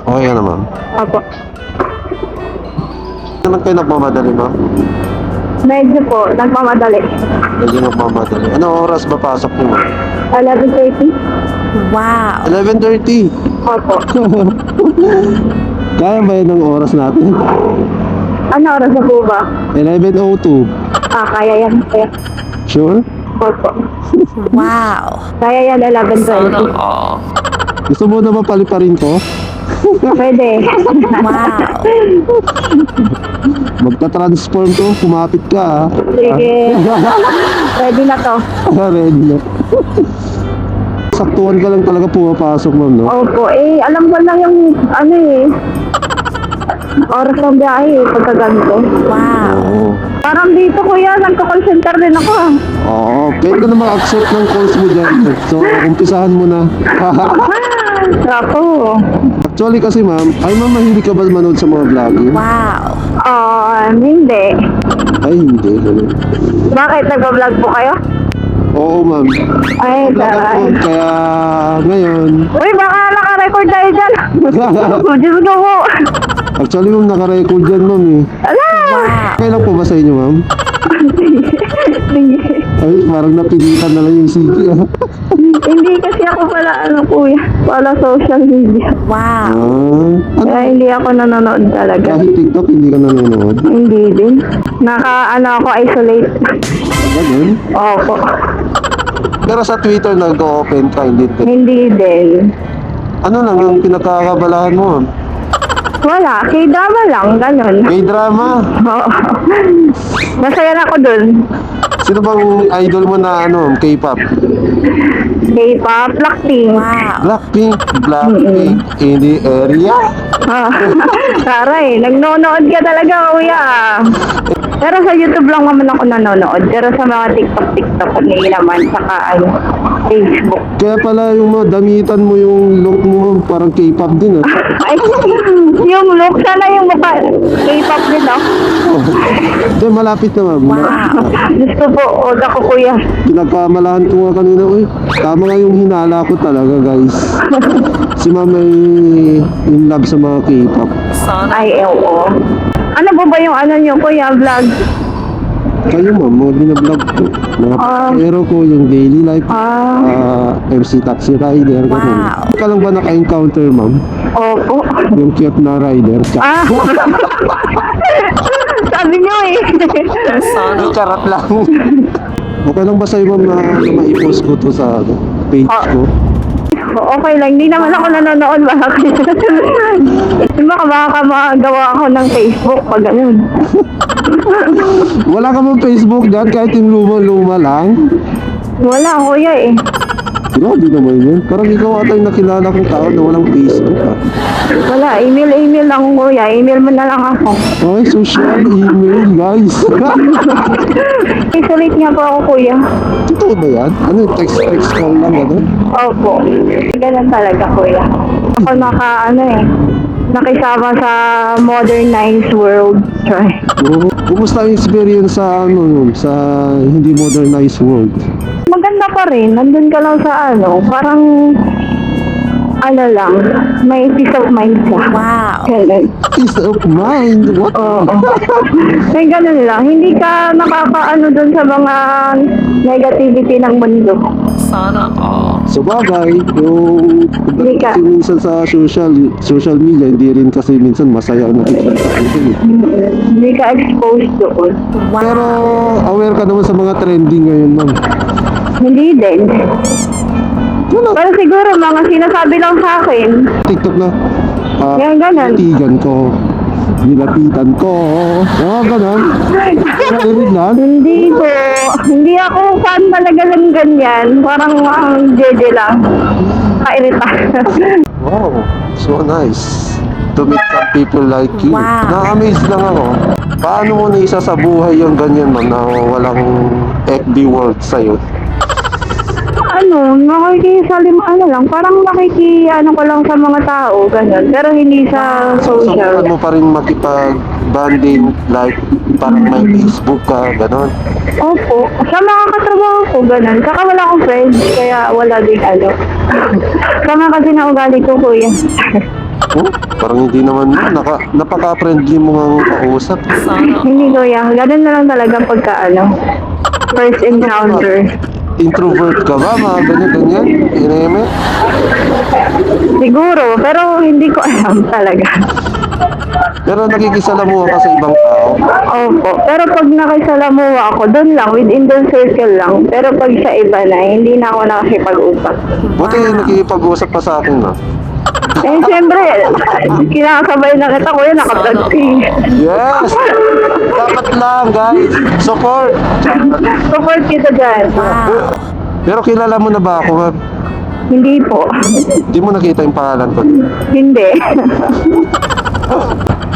Okay na, ma'am. Opo. Naman kayo nagmamadali, ma'am? Medyo po, nagmamadali. Medyo nagmamadali. Anong oras ba pasok niyo, ma'am? 11:30? Wow. 11:30. Opo. Kaya ba yun ang oras natin? Ano oras na po ba? 11:02. Kaya yan. Kaya. Sure? Opo. Wow. Kaya yan, 11:20. Gusto mo na ba paliparin ko? Pwede. Wow. Magta-transform to, kumapit ka, ha? Sige. Ready na to. Ready na. Saktuhan ka lang talaga pumapasok, ma'am, no? Opo. Alam ko lang yung, oras ng biyahe, pagka ganito. Wow. Oo. Parang dito, kuya, nagko-call center din ako. Oo, pwede ka na mag-accept ng calls mo dyan. So, umpisahan mo na. Ako. Actually kasi, ma'am, mahilig ka ba manood sa mga vlogging? Wow. Hindi. Ay, hindi. Ganun. Bakit nag-vlog po kayo? Oo, ma'am. Ay, Vlog ako, taray. kaya ngayon. Uy, baka naka-record tayo dyan. Diyos ko po. Actually, ma'am, naka-record dyan, ma'am, eh. Ala! Wow. Kailan po ba sa inyo, ma'am? Sige. Ay, parang napilitan na lang yung CD, ah. Hindi kasi ako pala, kuya, wala social media. Wow. Ano? Kaya hindi ako nanonood talaga. Kahit TikTok, hindi ka nanonood? Hindi din. Ako, isolate. Ganun? Opo. Pero sa Twitter, nag-open ka, hindi din. Hindi din. Ano lang ang pinagkakabalahan mo, ma'am? Wala, K-drama lang, ganun. K-drama? Oo. Masaya na ako dun. Sino bang idol mo na K-pop? K-pop, Blackpink. Wow. Blackpink in the area? Taray, nagnonood ka talaga, kuya. Pero sa YouTube lang naman ako nanonood. Pero sa mga TikTok, hindi naman. Saka, Facebook. Kaya pala yung mga damitan mo, yung look mo, parang K-pop din, ah. Ay, yung look, sana yung mukha. K-pop din, no? Hindi, malapit na, ma'am. Wow. Gusto po, huwag ako, kuya. Pinagkamalahan ko nga kanina, uy. Tama nga yung hinala ko talaga, guys. Si ma'am ay in love sa mga K-pop. Ay, oo. Ano po ba yung nyo, kuya, vlog? Kayo, ma'am, mga binablog ko. Mga pero ko, yung daily life, MC Taxi Rider, ganun. Wow. Ka lang ba naka-encounter, ma'am? Opo. Yung cute na rider. Sabi nyo eh. Charot lang. Okay lang ba sa'yo, ma'am, na ma-post ko to sa page ko? Okay lang, hindi naman ako nanonood. Bakit? Baka magawa ako ng Facebook pag ganun. Wala ka mong Facebook dyan, kahit yung luma-luma lang? Wala, kuya eh. Grabe naman yun. Parang ikaw ata yung nakilala kong tao na walang Facebook, ah. Wala, email lang, kuya. Email mo na lang ako. Ay, social email, guys. Isolate nga po ako, kuya. Totoo ba yan? Ano yung text call lang, ano? Opo. Ganun talaga, kuya. Ako nakisama sa modernized world. Try. Oo. Kumusta ang experience sa sa hindi modernized world? Maganda pa rin. Nandun ka lang sa parang lang, may peace of mind ka. Wow. Ganun. Peace of mind. What? Oo. May ganun lang. Hindi ka nakakaano dun sa mga negativity ng mundo. So bagay, yung Hindi ka. kasi minsan sa social media, hindi rin kasi minsan masaya ang nakikita ko. Hindi ka exposed doon. Pero Wow. aware ka naman sa mga trending ngayon, ma'am. Hindi din. Wala. Pero siguro mga sinasabi lang sa akin. TikTok na. Yan, ganun. Tigan ko. Nilapitan ko. Ganun. Narinig na. Hindi po. Hindi ako fan talaga ng ganyan. Parang jeje lang. Kairita. Wow, so nice to meet some people like you. Wow. Na-amaze lang ako. Paano mo naisa sa buhay yung ganyan, ma'am, na walang FB world sa'yo? Makikisalim lang, parang ano ko lang sa mga tao, ganun. Pero hindi sa social. Subukan mo pa rin makipag-bonding, like, parang may Facebook ka, gano'n. Opo, sa mga katrabaho ko, ganun. Saka wala akong friends, kaya wala din Sama kasi na ugali ko, kuya. Oh, parang hindi naman, napaka-friendly mo ang kausap. Hindi, kuya. Ganun na lang talaga pagka first encounter. Introvert ka ba, mga ganyan-ganyan? Ineme? Siguro, pero hindi ko alam talaga. Pero nakikisalamuha ka sa ibang tao. Opo, pero pag nakisalamuha ako, doon lang, within the circle lang. Pero pag sa iba na, hindi na ako nakakipag-usap. Buti nakikipag-usap pa sa akin, no? Eh, siyempre, kinakasabay na kita, kuya, nakatagsi. Yes! Dapat lang, guys. Support! Support kita dyan. Pero kilala mo na ba ako, ma'am? Hindi po. Hindi mo nakita yung pangalan ko. Hindi.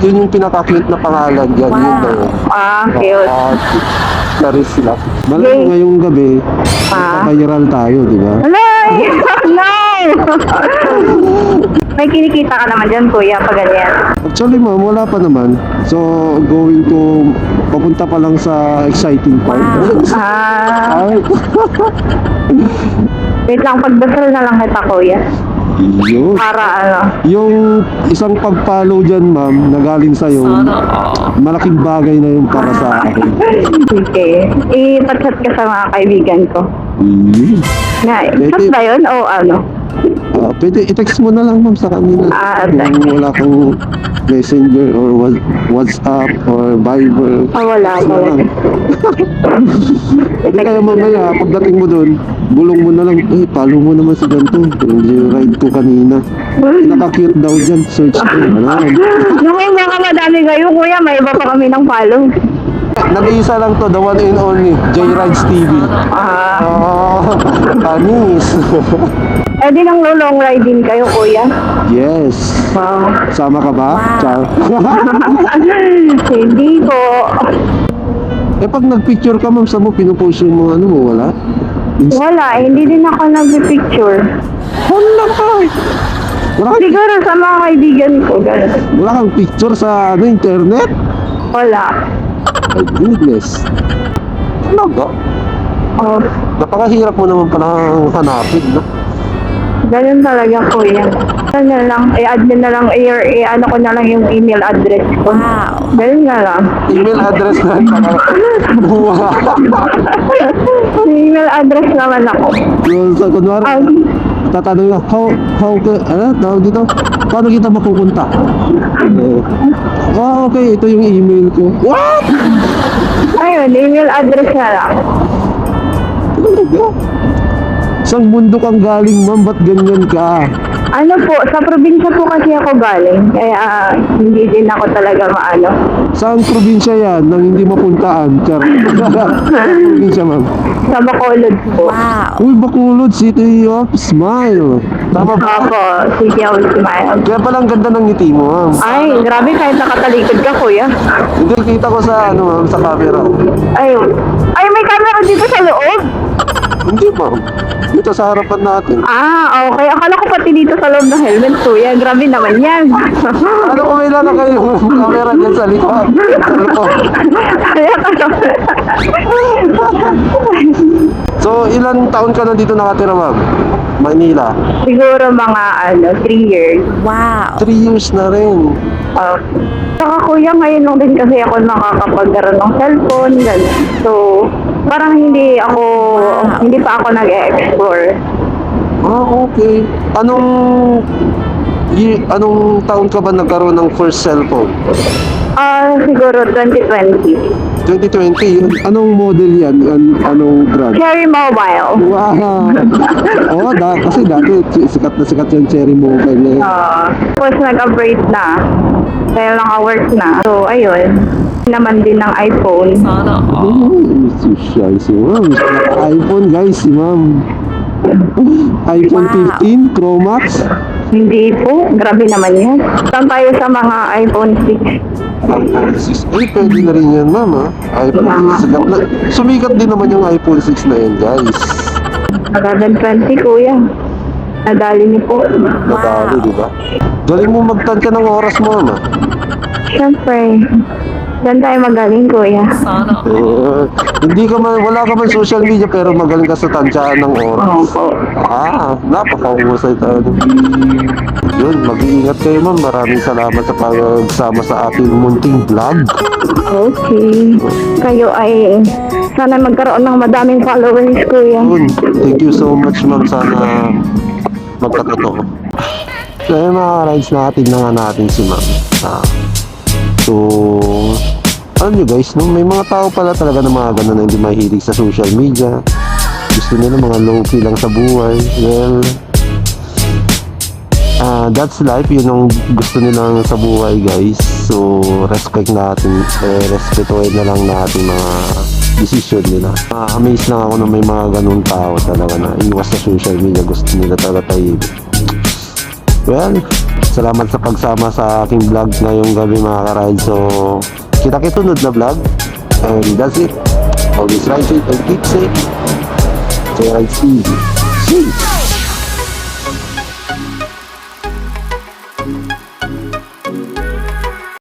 Yun yung pinaka-cute na pangalan dyan. Yun na yun. Cute. Charis lang. Malam mo ngayong gabi, viral tayo, di ba? Alay! No! May kinikita ka naman dyan, kuya, pag ganyan. Actually, ma'am, wala pa naman. So, going to, papunta pa lang sa exciting part. Ay, Wait lang, pagdasal na lang kita, kuya. yun. Para Yung isang pag-follow dyan, ma'am, na galing sa'yo, malaking bagay na yun para sa akin. Okay. Ipag-chat ka sa mga kaibigan ko. Chat ba yun o ano? Pwede i-text mo na lang, ma'am, sa kanila. Text. Kung wala kang messenger or WhatsApp or Viber. Wala. Hindi kaya mamaya, pagdating mo doon, bulong mo na lang, follow mo naman si ganito. Yung ride ko kanina. Naka-cute daw dyan, search ko. Nung iba ka madami kayo, kuya, may iba pa kami ng follow. Nag-iisa lang to, the one and only, J Rides TV. Panis. Di nang long ride din kayo, kuya. Yes. Wow. Sama ka ba? Char. Hindi po. Pag nag-picture ka, ma'am, saan mo pinupost yung mga wala? Wala, hindi din ako nag-picture. Wala ka. Siguro sa mga kaibigan ko, gano'n. Wala kang picture sa internet? Wala. My goodness. Talaga? Napakahirap mo naman palang hanapin, no? Ganun talaga, kuya. Ano lang, i-add nyo na lang, ano ko na lang yung email address ko. Ganun na lang. Email address na wow. Email address naman ako. Yung sa kunwari, tatanong nga, tawag dito? Paano kita mapupunta? Okay, ito yung email ko. What? Ayun, email address na lang. Talaga? Isang mundo kang galing, ma'am, ba't ganyan ka? Ano po, sa probinsya po kasi ako galing, kaya hindi din ako talaga maano. Saan probinsya yan nang hindi mapuntaan? Char. Saan probinsya, ma'am? Sa Bacolod po. Uy, Bacolod, City of Smile. Tama ba? Opo, City of Smile. Kaya palang ganda ng ngiti mo, ma'am. Ay, grabe kahit nakatalikod ka, kuya. Hindi, kita ko sa, ma'am, sa camera. Ay, may camera dito sa loob. Hindi, ma'am. Dito sa harapan natin. Okay. Akala ko pati dito sa loob ng helmet, kuya. Grabe naman yan. Ano kung may lalakay yung camera dyan sa likod? So, ilang taon ka na dito nakatira, ma'am? Manila? Siguro mga 3 years. 3 years na rin. Saka kuya, ngayon lang din kasi ako nakakapagkaroon ng cellphone, gano'n. So, parang hindi pa ako nag-e-explore. Okay. Anong taon ka ba nagkaroon ng first cellphone? Siguro 2020. 2020? Anong model yan? Anong brand? Cherry Mobile. Wow! Kasi dati sikat na sikat yung Cherry Mobile na yun. Tapos nag-upgrade na. Kaya naka-work na. So, ayun. Naman din ng iPhone. Si ma'am. iPhone, guys, si ma'am. iPhone 15 Pro Max. Hindi po. Grabe naman yan. Saan tayo sa mga iPhone 6? iPhone 6. Pwede na rin yan, ma'am, ha? iPhone 6. Sumikat din naman yung iPhone 6 na yan, guys. 11:20, kuya. Nadali niyo po. Nadali, di ba? Galing mo magtantya ng oras mo, ama. Siyempre. Diyan tayo magaling, kuya. Hindi ka man, wala ka man social media pero magaling ka sa tansyaan ng oras. Opo. Napakahusay tayo. Yun, mag-iingat kayo ma'am. Maraming salamat sa pagsama sa ating munting vlog. Okay. Kayo ay sana magkaroon ng madaming followers, kuya. Yun, thank you so much ma'am. Sana magkatotoo. So yun mga rides natin na nga natin si ma'am. So, alam nyo guys, no, may mga tao pala talaga na mga ganun na hindi mahilig sa social media. Gusto nila mga low-key lang sa buhay. Well, that's life. Yun ang gusto nila sa buhay guys. So, respect natin. Respetuhin na lang natin mga decision nila. Amazed lang ako na may mga ganun tao talaga na iwas sa social media. Gusto nila talaga tayo. Well, salamat sa pagsama sa aking vlog ngayong gabi mga ka-ride. So, kita-kitunod na vlog. And that's it. Always ride safe and keep safe. J-Rides TV. See you!